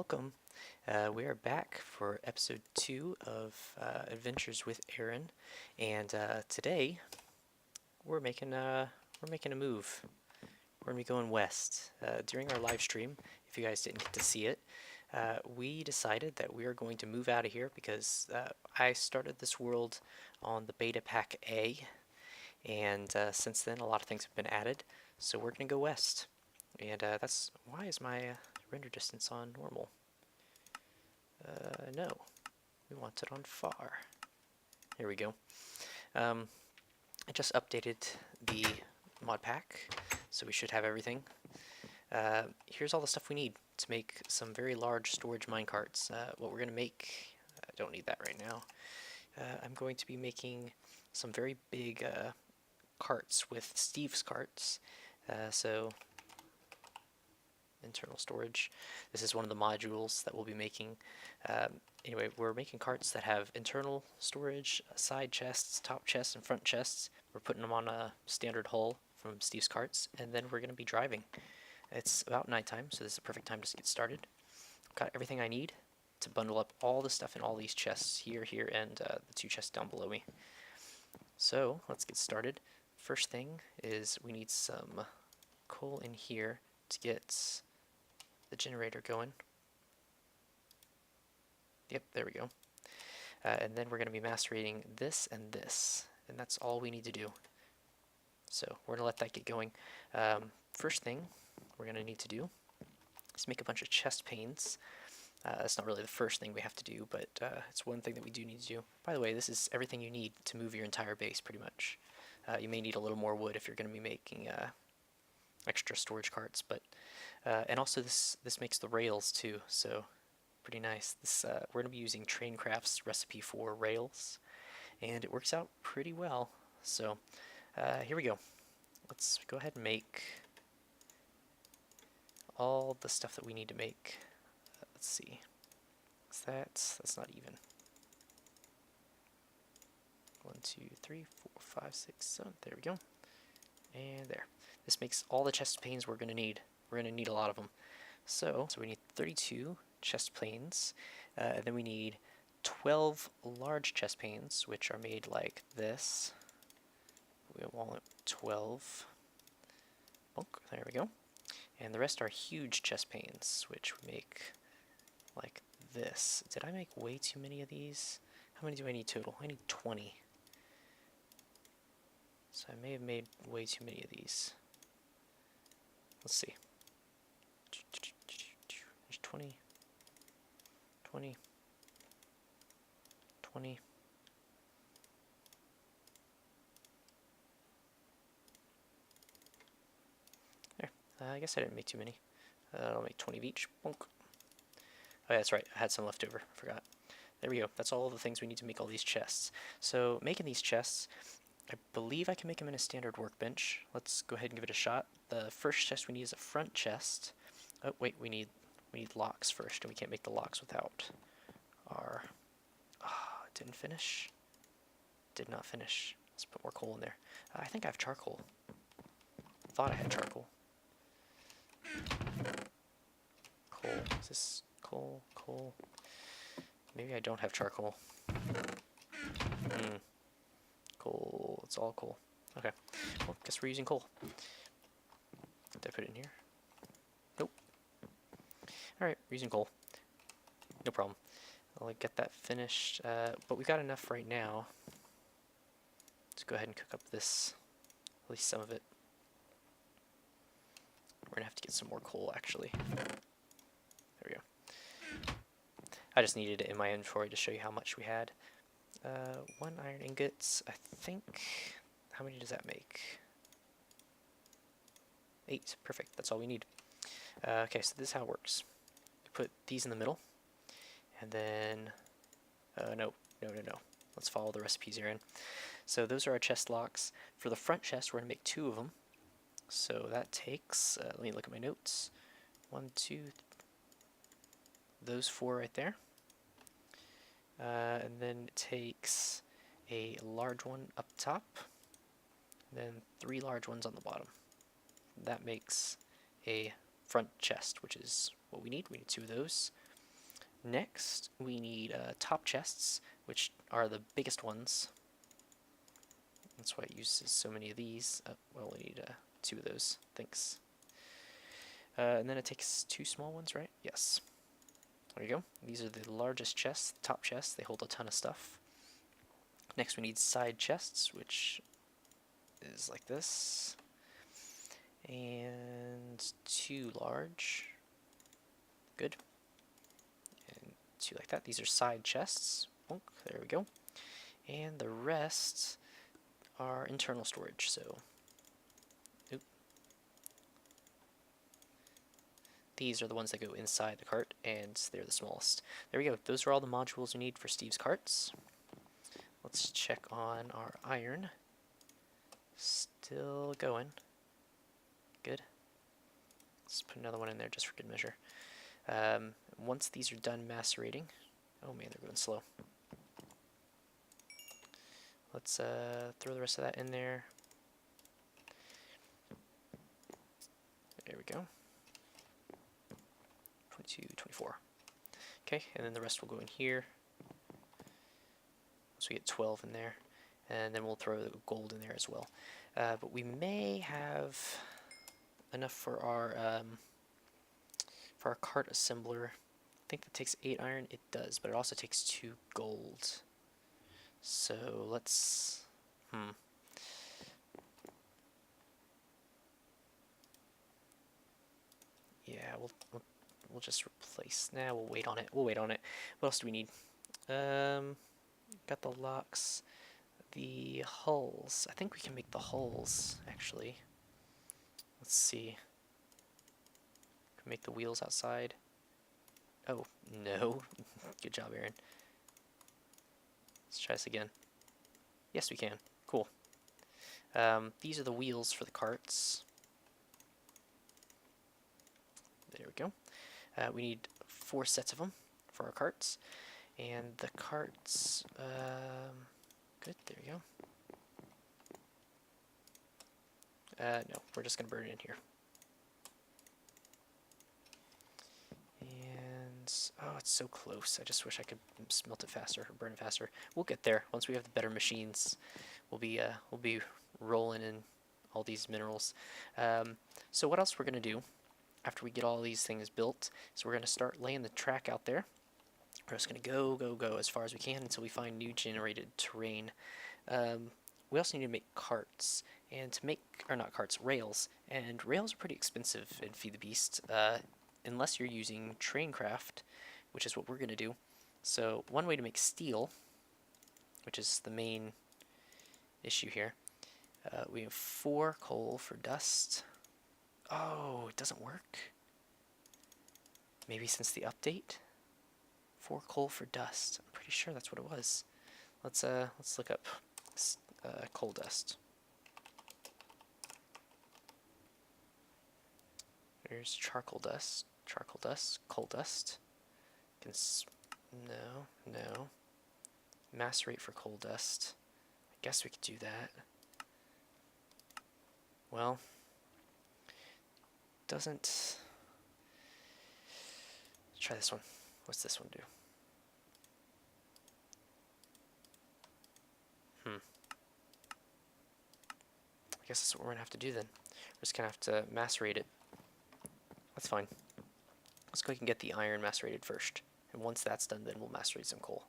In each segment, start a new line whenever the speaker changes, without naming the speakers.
welcome. We are back for episode 2 of Adventures with Aaron, and today we're making a move. We're gonna be going west. During our live stream, if you guys didn't get to see it, we decided that we are going to move out of here because I started this world on the beta pack A, and since then a lot of things have been added. So we're gonna go west, and that's why is my render distance on normal? No, we want it on far. Here we go. I just updated the mod pack, so we should have everything. Here's all the stuff we need to make some very large storage minecarts. What we're going to make, I don't need that right now. I'm going to be making some very big carts with Steve's carts. So internal storage. This is one of the modules that we'll be making. Anyway, we're making carts that have internal storage, side chests, top chests, and front chests. We're putting them on a standard hull from Steve's carts, and then we're going to be driving. It's about nighttime, so this is a perfect time to get started. Got everything I need to bundle up all the stuff in all these chests here, and the 2 chests down below me. So let's get started. First thing is we need some coal in here to get the generator going. Yep, there we go. And then we're going to be macerating this, and that's all we need to do. So we're going to let that get going. First thing we're going to need to do is make a bunch of chest panes. That's not really the first thing we have to do, but it's one thing that we do need to do. By the way, this is everything you need to move your entire base, pretty much. You may need a little more wood if you're going to be making extra storage carts, but and also this makes the rails too, so pretty nice. This we're going to be using Traincraft's recipe for rails, and it works out pretty well. So here we go. Let's go ahead and make all the stuff that we need to make. Let's see. That's not even. 1, 2, 3, 4, 5, 6, 7. There we go. And there. This makes all the chest panes we're going to need. We're going to need a lot of them. So we need 32 chest panes. And then we need 12 large chest panes, which are made like this. We want 12. Bonk, there we go. And the rest are huge chest panes, which we make like this. Did I make way too many of these? How many do I need total? I need 20. So I may have made way too many of these. Let's see. There's 20, 20, 20. There. I guess I didn't make too many. I'll make 20 of each. Bonk. Oh yeah, that's right. I had some left over. I forgot. There we go. That's all the things we need to make all these chests. So making these chests, I believe I can make them in a standard workbench. Let's go ahead and give it a shot. The first chest we need is a front chest. Oh wait, we need locks first, and we can't make the locks without our. Ah, it didn't finish. Did not finish. Let's put more coal in there. I think I have charcoal. Thought I had charcoal. Coal. Is this coal? Coal. Maybe I don't have charcoal. Coal. It's all coal. Okay. Well, guess we're using coal. Did I put it in here? Nope. Alright, we're using coal. No problem. I'll get that finished. But we've got enough right now. Let's go ahead and cook up this. At least some of it. We're going to have to get some more coal, actually. There we go. I just needed it in my inventory to show you how much we had. 1 iron ingots, I think. How many does that make? 8. Perfect. That's all we need. Okay, so this is how it works. You put these in the middle, and then no. Let's follow the recipes here in. So those are our chest locks. For the front chest, we're gonna make 2 of them. So that takes. Let me look at my notes. 1, 2. Those 4 right there. And then it takes a large one up top, then 3 large ones on the bottom. That makes a front chest, which is what we need. We need 2 of those. Next, we need top chests, which are the biggest ones. That's why it uses so many of these. Well, we need 2 of those. Thanks. And then it takes 2 small ones, right? Yes. There you go. These are the largest chests, top chests. They hold a ton of stuff. Next, we need side chests, which is like this. And 2 large. Good. And 2 like that. These are side chests. Oh, there we go. And the rest are internal storage, so these are the ones that go inside the cart, and they're the smallest. There we go. Those are all the modules we need for Steve's carts. Let's check on our iron. Still going. Good. Let's put another one in there just for good measure. Once these are done macerating, oh man, they're going slow. Let's throw the rest of that in there. There we go. 22, 24. Okay, and then the rest will go in here. So we get 12 in there, and then we'll throw the gold in there as well. But we may have enough for our cart assembler. I think that takes 8 iron. It does, but it also takes 2 gold. So let's yeah, we'll just replace. Nah, we'll wait on it. We'll wait on it. What else do we need? Got the locks, the hulls. I think we can make the hulls actually. Let's see. Can make the wheels outside. Oh no! Good job, Aaron. Let's try this again. Yes, we can. Cool. These are the wheels for the carts. There we go. We need 4 sets of them for our carts. And the carts, good, there we go. No, we're just going to burn it in here. And, oh, it's so close. I just wish I could smelt it faster or burn it faster. We'll get there. Once we have the better machines, we'll be rolling in all these minerals. So what else we're going to do after we get all these things built is we're going to start laying the track out there. We're just going to go as far as we can until we find new generated terrain. We also need to make carts, and to make, or not carts, rails. And rails are pretty expensive in Feed the Beast, unless you're using Traincraft, which is what we're going to do. So one way to make steel, which is the main issue here, we have 4 coal for dust. Oh, it doesn't work. Maybe since the update? 4 coal for dust. I'm pretty sure that's what it was. Let's look up coal dust. There's charcoal dust, coal dust. No. Macerate for coal dust. I guess we could do that. Well, doesn't. Let's try this one. What's this one do? I guess that's what we're gonna have to do then. We're just gonna have to macerate it. That's fine. Let's go ahead and get the iron macerated first. And once that's done, then we'll macerate some coal.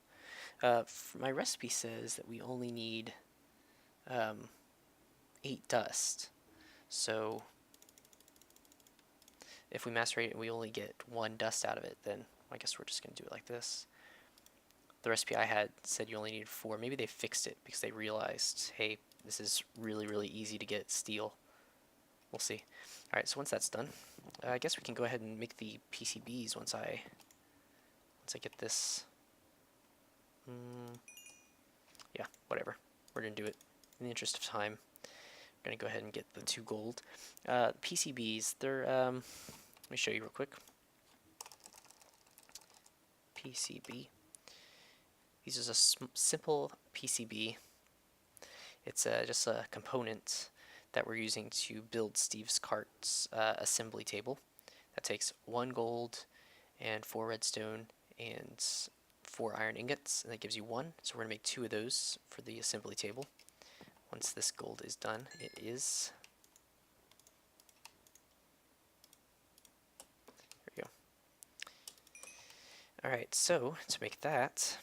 My recipe says that we only need 8 dust. So if we macerate it and we only get 1 dust out of it, then I guess we're just going to do it like this. The recipe I had said you only needed 4. Maybe they fixed it because they realized, hey, this is really, really easy to get steel. We'll see. Alright, so once that's done, I guess we can go ahead and make the PCBs once I get this. Yeah, whatever. We're going to do it in the interest of time. We're going to go ahead and get the 2 gold. PCBs, they're, let me show you real quick. PCB. These is a simple PCB. It's just a component that we're using to build Steve's cart's assembly table. That takes 1 gold and 4 redstone and 4 iron ingots, and that gives you 1. So we're going to make 2 of those for the assembly table. Once this gold is done, it is... There we go. Alright, so to make that,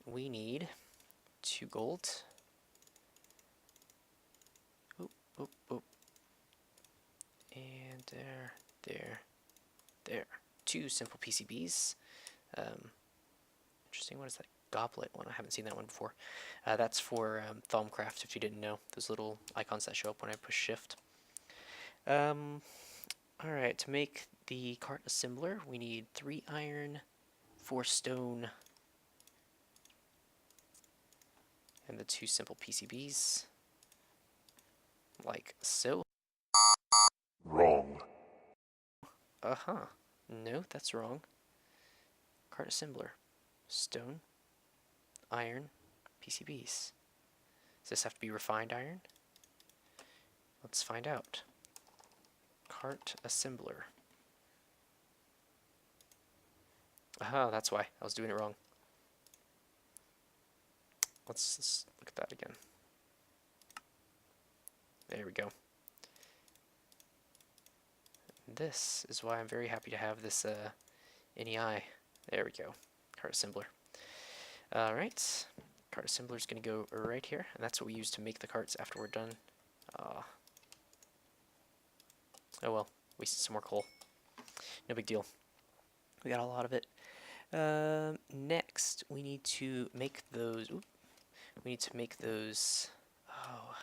we need 2 gold. Oop, oop, oop. And there. 2 simple PCBs. Interesting, what is that? Goblet one, I haven't seen that one before. That's for Thaumcraft, if you didn't know. Those little icons that show up when I push shift. Alright, to make the cart assembler, we need 3 iron, 4 stone, and the 2 simple PCBs, like so.
Wrong.
No, that's wrong. Cart assembler, stone, iron, PCBs. Does this have to be refined iron? Let's find out. Cart assembler. Aha, that's why. I was doing it wrong. Let's look at that again. There we go. This is why I'm very happy to have this NEI. There we go. Cart assembler. Alright. Cart assembler is going to go right here, and that's what we use to make the carts after we're done. Oh well, wasted some more coal. No big deal. We got a lot of it. Next, we need to make those... Oop, we need to make those... Oh.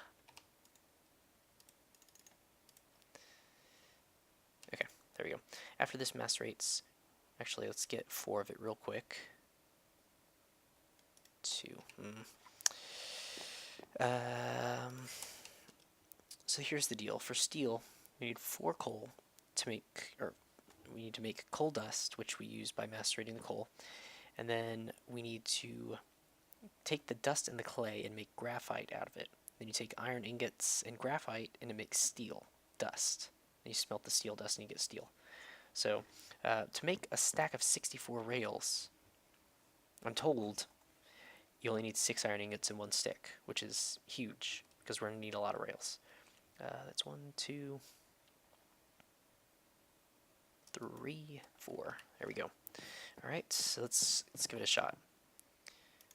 Okay, there we go. After this macerates... Actually, let's get 4 of it real quick. 2. So here's the deal. For steel, we need 4 coal to make... Or we need to make coal dust, which we use by macerating the coal. And then we need to take the dust and the clay and make graphite out of it. Then you take iron ingots and graphite and it makes steel dust. And you smelt the steel dust and you get steel. So to make a stack of 64 rails, I'm told you only need 6 iron ingots and 1 stick, which is huge because we're going to need a lot of rails. That's 1, 2, 3, 4. There we go. All right, so let's give it a shot.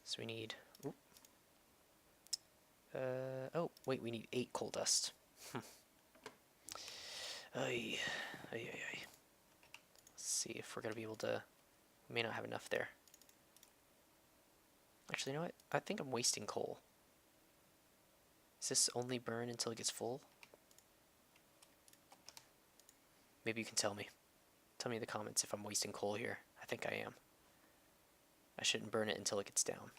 So we need. Oh wait, we need 8 coal dust. Let's see if we're gonna be able to. We may not have enough there. Actually, you know what? I think I'm wasting coal. Does this only burn until it gets full? Maybe you can tell me. Tell me in the comments if I'm wasting coal here. I think I am. I shouldn't burn it until it gets down.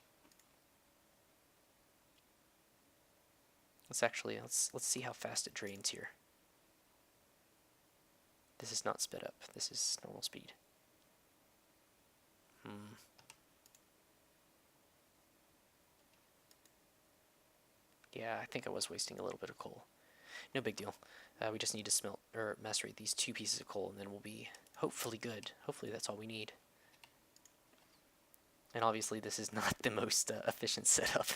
Let's see how fast it drains here. This is not sped up. This is normal speed. Yeah, I think I was wasting a little bit of coal. No big deal. We just need to smelt or macerate these 2 pieces of coal, and then we'll be hopefully good. Hopefully that's all we need. And obviously this is not the most efficient setup.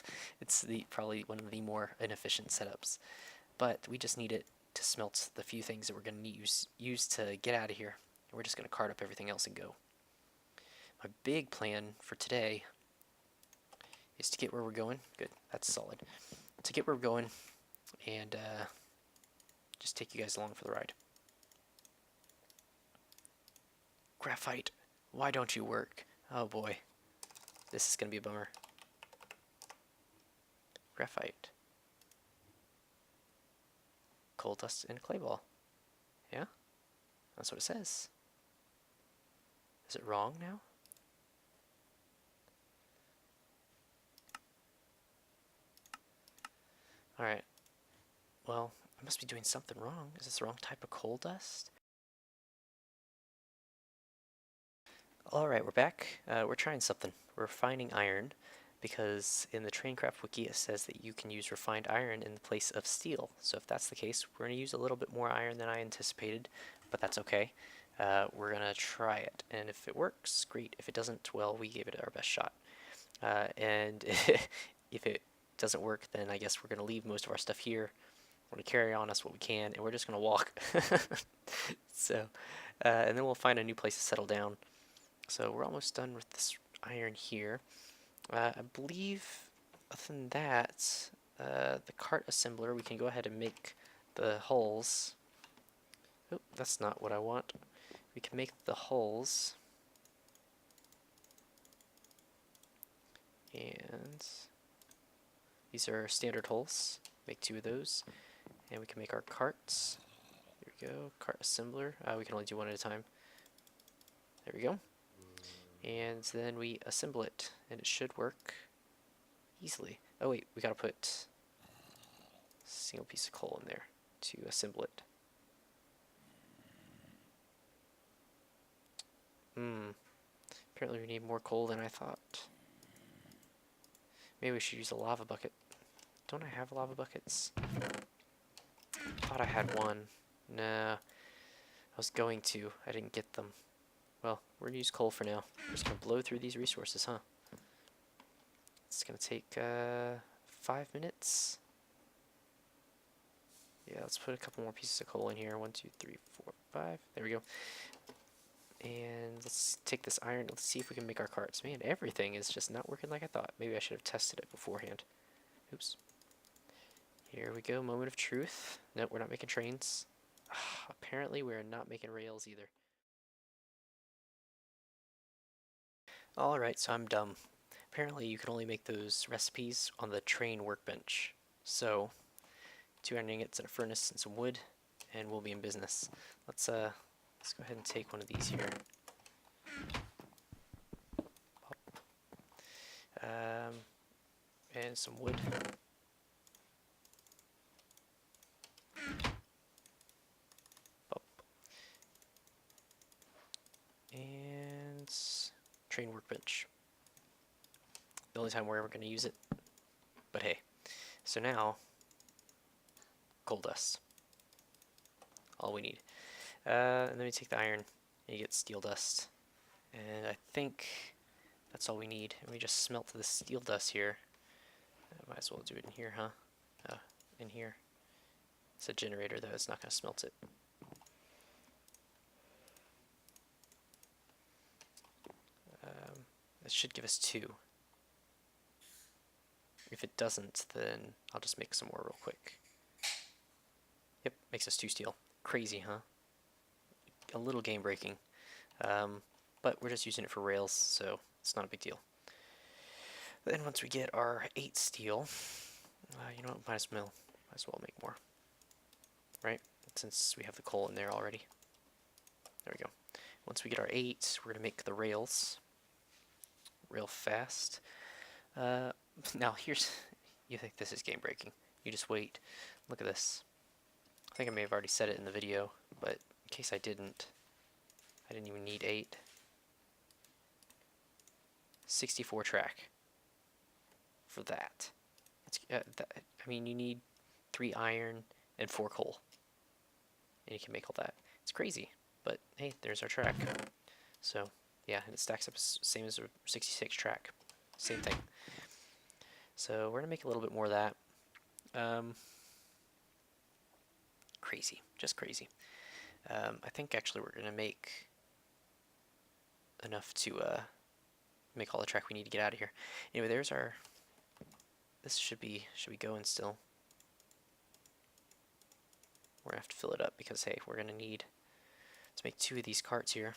It's probably one of the more inefficient setups. But we just need it to smelt the few things that we're going to use to get out of here. And we're just going to cart up everything else and go. My big plan for today is to get where we're going. Good, that's solid. To get where we're going and just take you guys along for the ride. Graphite, why don't you work? Oh boy. This is going to be a bummer. Graphite. Coal dust and a clay ball. Yeah? That's what it says. Is it wrong now? Alright. Well, I must be doing something wrong. Is this the wrong type of coal dust? Alright, we're back. We're trying something. We're refining iron because in the Traincraft wiki it says that you can use refined iron in the place of steel. So if that's the case, we're going to use a little bit more iron than I anticipated, but that's okay. we're gonna try it, and if it works, great. If it doesn't, well, we gave it our best shot. And if it doesn't work, then I guess we're gonna leave most of our stuff here. We're gonna carry on us what we can, and we're just gonna walk. So, and then we'll find a new place to settle down. So we're almost done with this iron here. I believe, other than that, the cart assembler, we can go ahead and make the hulls. Oh, that's not what I want. We can make the hulls. And these are standard hulls. Make 2 of those. And we can make our carts. There we go, cart assembler. We can only do 1 at a time. There we go. And then we assemble it, and it should work easily. Oh wait, we gotta put a single piece of coal in there to assemble it. Apparently we need more coal than I thought. Maybe we should use a lava bucket. Don't I have lava buckets? Thought I had one. Nah, I was going to. I didn't get them. Well, we're gonna use coal for now. We're just gonna blow through these resources, huh? It's gonna take 5 minutes. Yeah, let's put a couple more pieces of coal in here. 1, 2, 3, 4, 5. There we go. And let's take this iron. Let's see if we can make our carts. Man, everything is just not working like I thought. Maybe I should have tested it beforehand. Oops. Here we go, moment of truth. Nope, we're not making trains. Apparently we're not making rails either. Alright, so I'm dumb. Apparently you can only make those recipes on the train workbench. So, 2 iron ingots and a furnace and some wood, and we'll be in business. Let's go ahead and take one of these here. And some wood. And train workbench. The only time we're ever going to use it. But hey. So now, coal dust. All we need. And then we take the iron, and you get steel dust. And I think that's all we need. And we just smelt the steel dust here. Might as well do it in here, huh? In here. It's a generator, though. It's not going to smelt it. That should give us 2. If it doesn't, then I'll just make some more real quick. Yep, makes us 2 steel. Crazy, huh? A little game breaking. But we're just using it for rails, so it's not a big deal. Then once we get our 8 steel, you know what, might as well make more. Right? Since we have the coal in there already. There we go. Once we get our 8, we're going to make the rails. Real fast. Now here's, you think this is game breaking. You just wait. Look at this. I think I may have already said it in the video, but in case I didn't even need 8. 64 track for that. I mean, you need 3 iron and 4 coal, and you can make all that. It's crazy, but hey, there's our track. So yeah, and it stacks up same as a 66 track. Same thing. So we're gonna make a little bit more of that. Crazy, just crazy. I think actually we're gonna make enough to make all the track we need to get out of here. Anyway, there's our. This should be going still. We're gonna have to fill it up because hey, we're gonna need to make 2 of these carts here.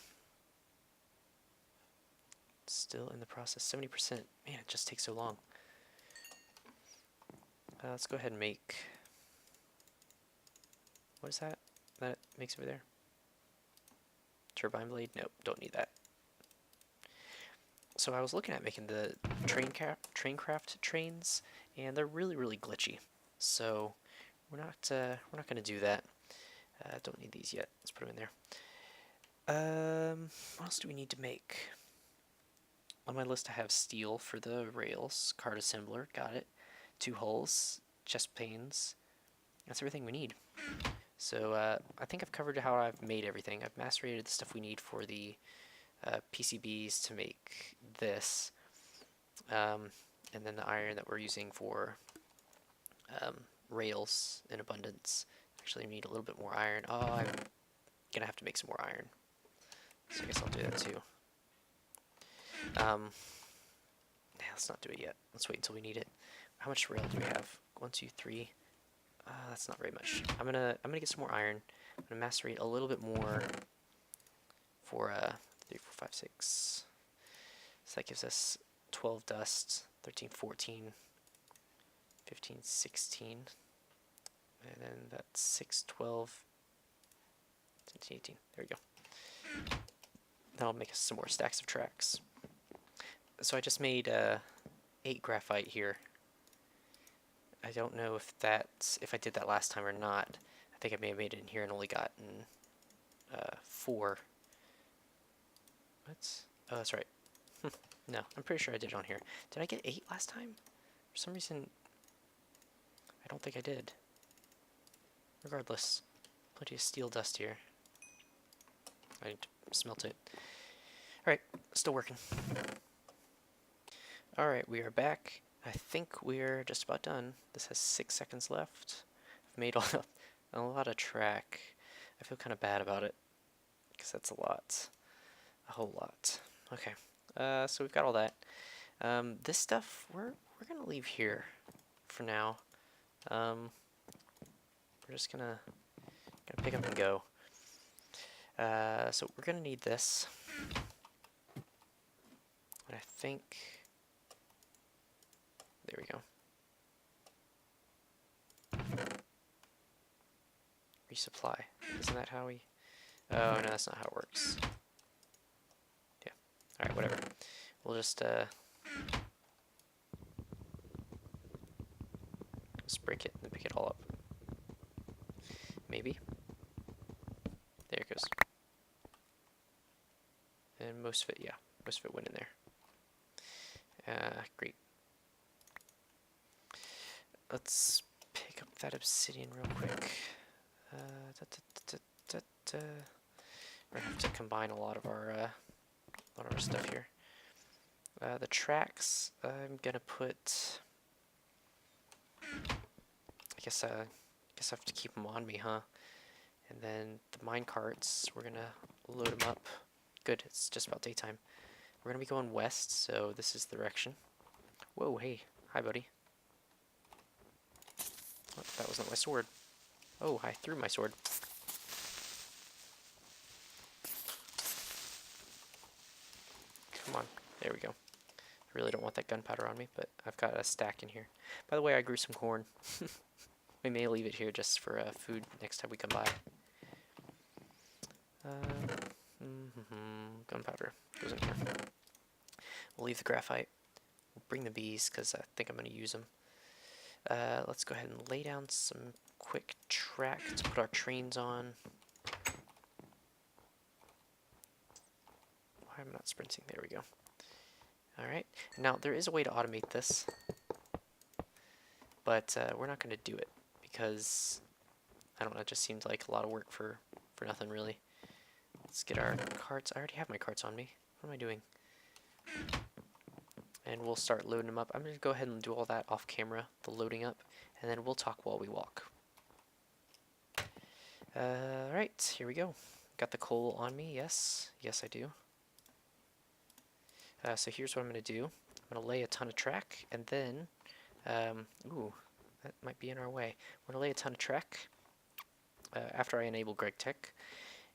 Still in the process. 70%. Man, it just takes so long. Let's go ahead and make. What is that? That it makes over there? Turbine blade? Nope, don't need that. So I was looking at making the traincraft trains, and they're really glitchy. So we're not gonna do that. Don't need these yet. Let's put them in there. What else do we need to make? On my list I have steel for the rails, cart assembler, got it. 2 hulls, chest panes. That's everything we need. So I think I've covered how I've made everything. I've macerated the stuff we need for the PCBs to make this, and then the iron that we're using for rails in abundance. Actually, we need a little bit more iron. Oh, I'm gonna have to make some more iron. So I guess I'll do that too. Nah, let's not do it yet. Let's wait until we need it. How much rail do we have? 1, 2, 3. That's not very much. I'm gonna get some more iron. I'm gonna macerate a little bit more for 3, 4, 5, 6. So that gives us 12 dust, 13, 14, 15, 16, and then that's 6, 12, 17, 18. There we go. That'll make us some more stacks of tracks. So I just made 8 graphite here. I don't know if I did that last time or not. I think I may have made it in here and only gotten 4. What? Oh, that's right. No, I'm pretty sure I did it on here. Did I get 8 last time? For some reason, I don't think I did. Regardless, plenty of steel dust here. I need to smelt it. Alright, still working. Alright, we are back. I think we're just about done. This has 6 seconds left. I've made a lot of track. I feel kind of bad about it, because that's a lot. A whole lot. Okay, so we've got all that. This stuff, we're going to leave here for now. We're just gonna pick up and go. So we're gonna need this. And I think there we go. Resupply. Isn't that how we? Oh no, that's not how it works. Yeah. All right, whatever. We'll just break it and pick it all up. Maybe. There it goes. And most of it, yeah, most of it went in there. Great. Let's pick up that obsidian real quick. We're gonna have to combine a lot of our stuff here. The tracks, I'm gonna put. I guess I have to keep them on me, huh? And then the mine carts, we're gonna load them up. Good, it's just about daytime. We're gonna be going west, so this is the direction. Whoa, hey, hi, buddy. Oh, that was not my sword. Oh, I threw my sword. Come on, there we go. I really don't want that gunpowder on me, but I've got a stack in here. By the way, I grew some corn. We may leave it here just for food next time we come by. Gunpowder goes in here. We'll leave the graphite. We'll bring the bees because I think I'm going to use them. Let's go ahead and lay down some quick track to put our trains on. Why am I not sprinting? There we go. Alright, now there is a way to automate this, but we're not going to do it because, I don't know, it just seemed like a lot of work for nothing really. Let's get our carts. I already have my carts on me. What am I doing? And we'll start loading them up. I'm going to go ahead and do all that off camera, the loading up, and then we'll talk while we walk. Alright, here we go. Got the coal on me, yes. Yes, I do. So here's what I'm going to do. I'm going to lay a ton of track, and then, ooh, that might be in our way. We're going to lay a ton of track after I enable GregTech,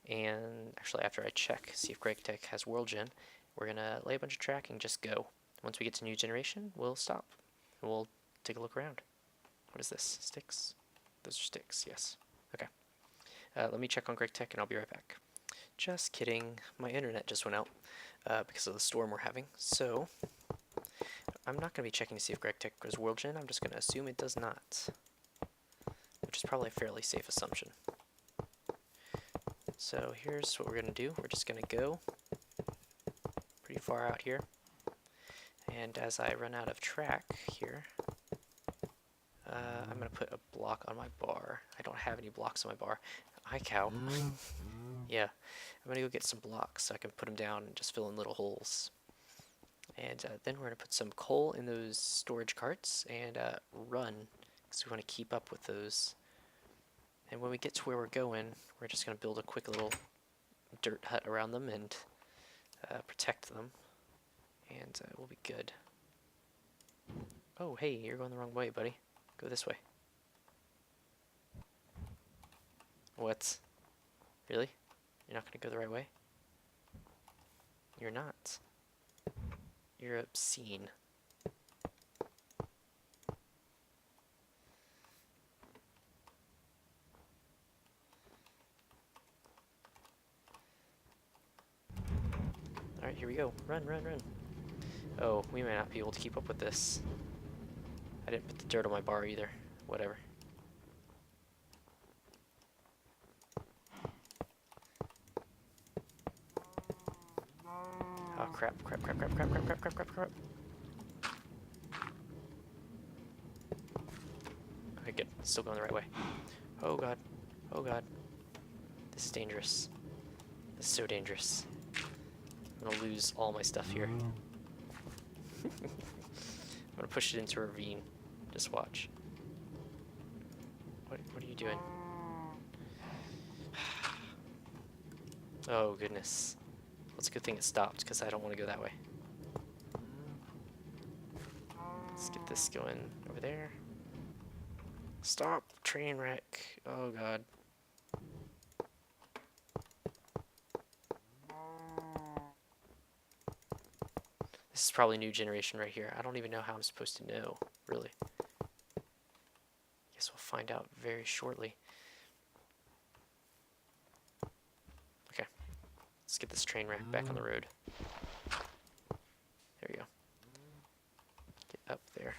and actually after I check, see if GregTech has WorldGen. We're going to lay a bunch of track and just go. Once we get to new generation, we'll stop, and we'll take a look around. What is this? Sticks? Those are sticks, yes. Okay. Let me check on GregTech, and I'll be right back. Just kidding. My internet just went out because of the storm we're having. So, I'm not going to be checking to see if GregTech has WorldGen. I'm just going to assume it does not, which is probably a fairly safe assumption. So, here's what we're going to do. We're just going to go pretty far out here. And as I run out of track here, I'm gonna put a block on my bar. I don't have any blocks on my bar. Hi, cow. Yeah, I'm gonna go get some blocks so I can put them down and just fill in little holes. And then we're gonna put some coal in those storage carts and run, because we want to keep up with those. And when we get to where we're going, we're just gonna build a quick little dirt hut around them and protect them, and we'll be good. Oh, hey, you're going the wrong way, buddy. Go this way. What? Really? You're not gonna go the right way? You're not. You're obscene. Alright, here we go. Run, run, run. Oh, we may not be able to keep up with this. I didn't put the dirt on my bar either. Whatever. Oh, crap, crap, crap, crap, crap, crap, crap, crap, crap, crap. Okay, good. Still going the right way. Oh, God. Oh, God. This is dangerous. This is so dangerous. I'm gonna lose all my stuff here. I'm gonna push it into a ravine. Just watch. What are you doing? Oh, goodness. Well, it's a good thing it stopped, because I don't want to go that way. Let's get this going over there. Stop! Train wreck! Oh, God. This is probably new generation right here. I don't even know how I'm supposed to know, really. Guess we'll find out very shortly. Okay. Let's get this train wreck back on the road. There we go. Get up there.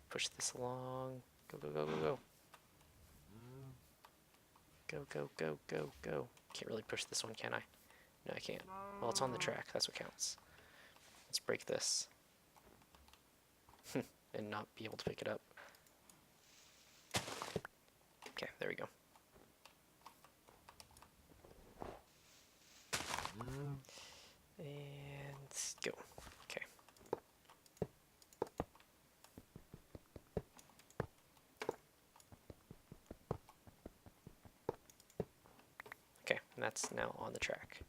Push this along. Go, go, go, go, go. Go, go, go, go, go. Can't really push this one, can I? No, I can't. Well, it's on the track. That's what counts. Let's break this. And not be able to pick it up. Okay, there we go. And go. Okay. Okay, and that's now on the track.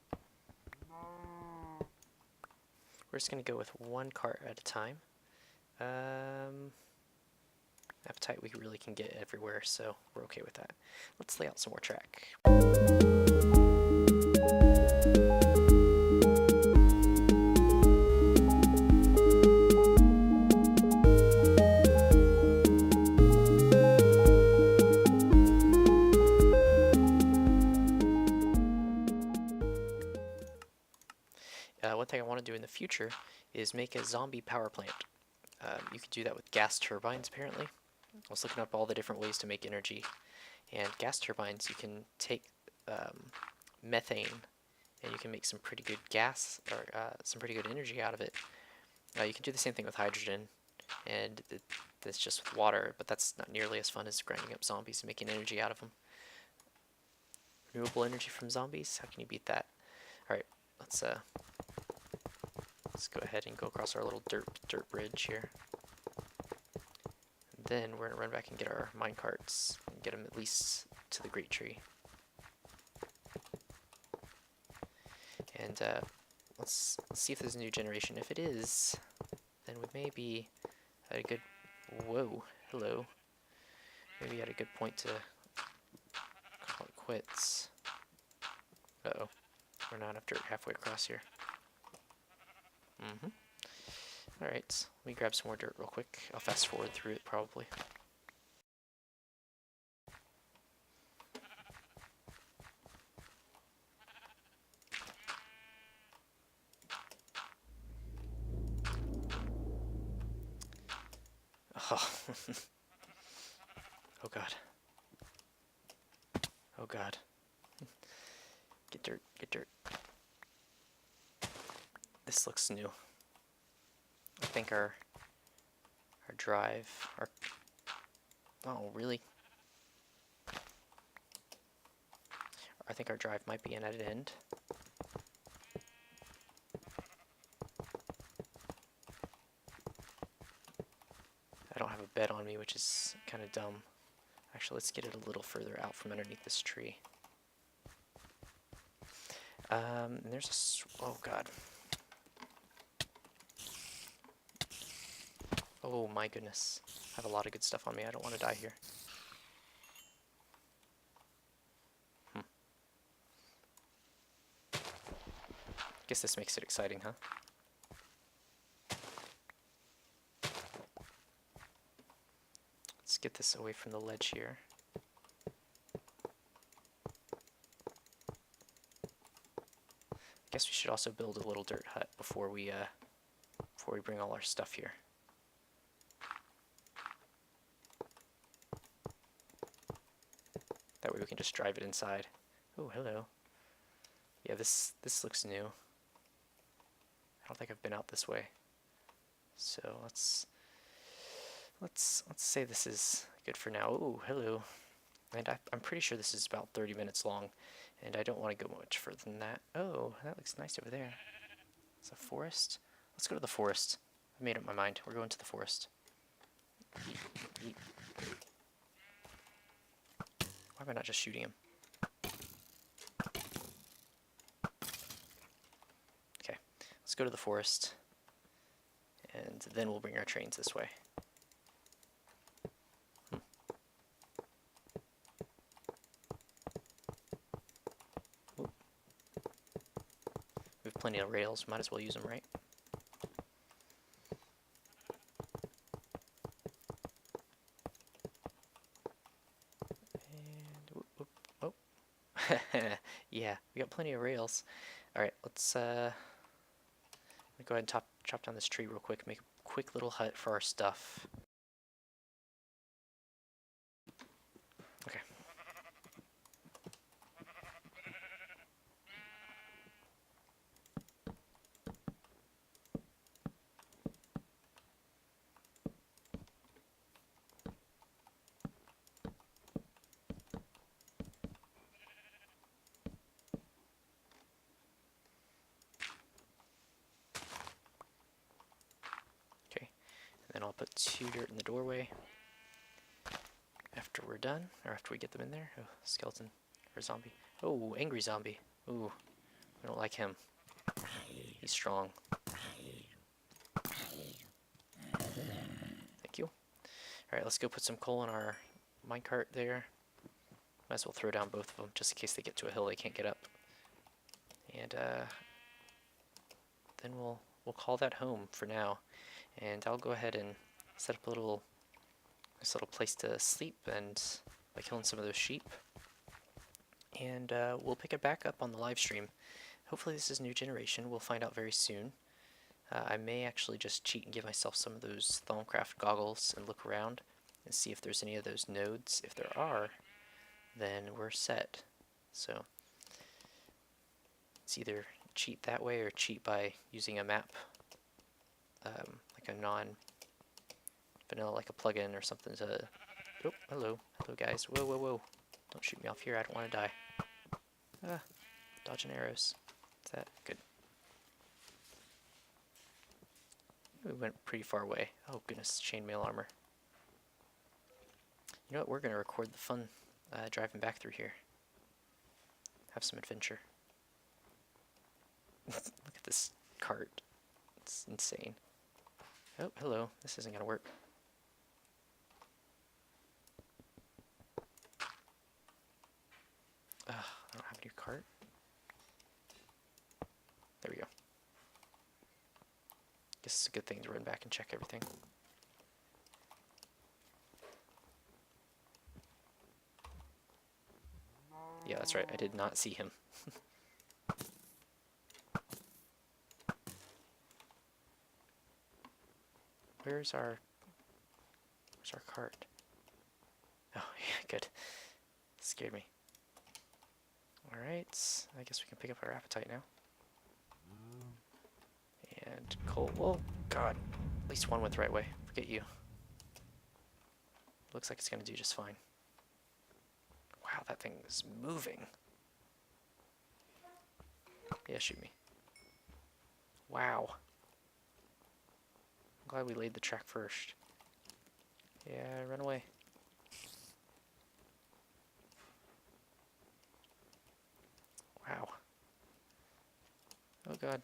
We're just going to go with one cart at a time. Appetite we really can get everywhere, so we're okay with that. Let's lay out some more track. One thing I want to do in the future is make a zombie power plant. You can do that with gas turbines, apparently. I was looking up all the different ways to make energy. And gas turbines, you can take methane and you can make some pretty good gas, or some pretty good energy out of it. You can do the same thing with hydrogen, and that's just with water, but that's not nearly as fun as grinding up zombies and making energy out of them. Renewable energy from zombies? How can you beat that? Alright, let's go ahead and go across our little dirt bridge here. And then we're gonna run back and get our mine carts and get them at least to the great tree. And let's see if there's a new generation. If it is, then we may be at a good... Whoa, hello. Maybe at a good point to call it quits. Uh-oh, we're not enough dirt halfway across here. Alright, let me grab some more dirt real quick. I'll fast forward through it probably. Oh. Oh god. Oh god. Get dirt, get dirt. This looks new. I think our our drive, our... Oh, really? I think our drive might be in at an end. I don't have a bed on me, which is kind of dumb. Actually, let's get it a little further out from underneath this tree. And there's a... Oh, God. Oh, my goodness. I have a lot of good stuff on me. I don't want to die here. Guess this makes it exciting, huh? Let's get this away from the ledge here. Guess we should also build a little dirt hut before we bring all our stuff here. That way we can just drive it inside. Oh, hello. Yeah, this looks new. I don't think I've been out this way. So let's say this is good for now. Oh, hello. And I'm pretty sure this is about 30 minutes long, and I don't want to go much further than that. Oh, that looks nice over there. It's a forest. Let's go to the forest. I made up my mind. We're going to the forest. Yeet. Why am I not just shooting him? Okay, let's go to the forest, and then we'll bring our trains this way. We have plenty of rails, might as well use them, right? And whoop, whoop, oh. Yeah, we got plenty of rails. Alright, let's go ahead and chop down this tree real quick, make a quick little hut for our stuff. Okay. Okay, and then I'll put 2 dirt in the doorway after we're done, or after we get them in there. Oh, skeleton, or zombie. Oh, angry zombie. Ooh, I don't like him. He's strong. Thank you. Alright, let's go put some coal in our minecart there. Might as well throw down both of them, just in case they get to a hill they can't get up. And then we'll call that home for now. And I'll go ahead and set up a nice little place to sleep, and by killing some of those sheep. And we'll pick it back up on the live stream. Hopefully this is new generation. We'll find out very soon. I may actually just cheat and give myself some of those Thaumcraft goggles and look around and see if there's any of those nodes. If there are, then we're set. So it's either cheat that way or cheat by using a map, like a non-vanilla, like a plugin or something to... Oh, hello. Hello, guys. Whoa, whoa, whoa. Don't shoot me off here. I don't want to die. Ah, dodging arrows. Is that good? We went pretty far away. Oh, goodness. Chainmail armor. You know what? We're going to record the fun driving back through here. Have some adventure. Look at this cart. It's insane. Oh, hello. This isn't going to work. Ugh, I don't have a new cart. There we go. Guess it's a good thing to run back and check everything. Yeah, that's right. I did not see him. Where's our cart? Oh, yeah, good. Scared me. Alright, I guess we can pick up our appetite now. And coal. Oh, God. At least one went the right way. Forget you. looks like it's going to do just fine. Wow, that thing is moving. Yeah, shoot me. Wow. I'm glad we laid the track first. Yeah, run away. Wow. Oh god.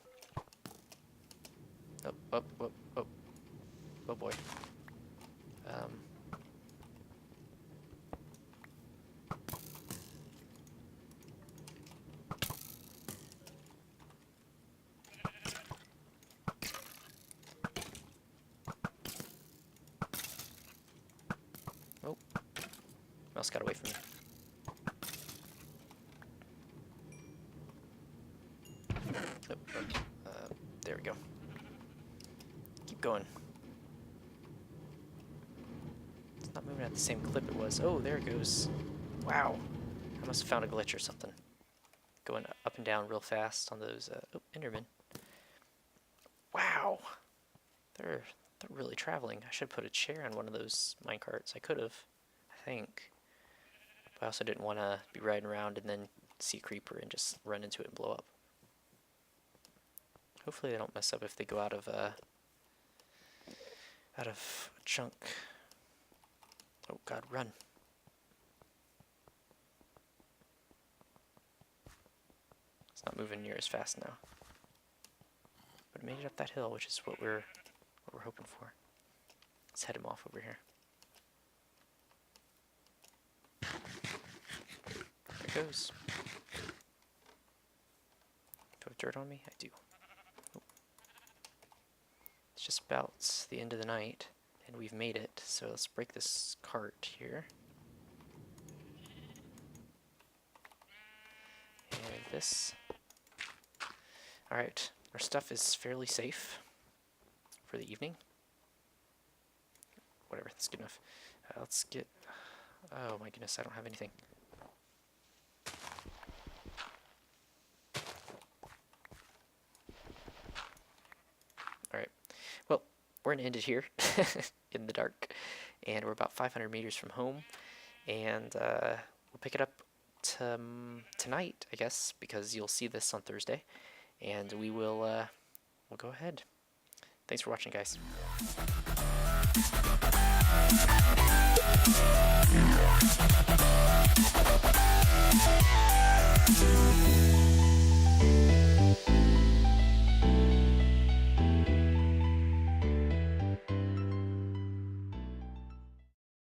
Oh, oh, oh, oh. Oh boy. Oh. Mouse got away from me. Oh, oh. There we go. Keep going. It's not moving at the same clip it was. Oh, there it goes. Wow. I must have found a glitch or something. Going up and down real fast on those, oh, Enderman. Wow. They're really traveling. I should put a chair on one of those minecarts. I could have, I think. But I also didn't want to be riding around and then see a creeper and just run into it and blow up. Hopefully they don't mess up if they go out of a chunk. Oh god, run. It's not moving near as fast now. But it made it up that hill, which is what we're hoping for. Let's head him off over here. There it goes. Do I have dirt on me? I do. Oh. It's just about the end of the night, and we've made it. So let's break this cart here. And this. Alright, our stuff is fairly safe for the evening. Whatever, that's good enough. Let's get... Oh my goodness, I don't have anything. Alright, well, we're going to end it here in the dark. And we're about 500 meters from home. And we'll pick it up tonight, I guess, because you'll see this on Thursday. And we will we'll go ahead. Thanks for watching, guys.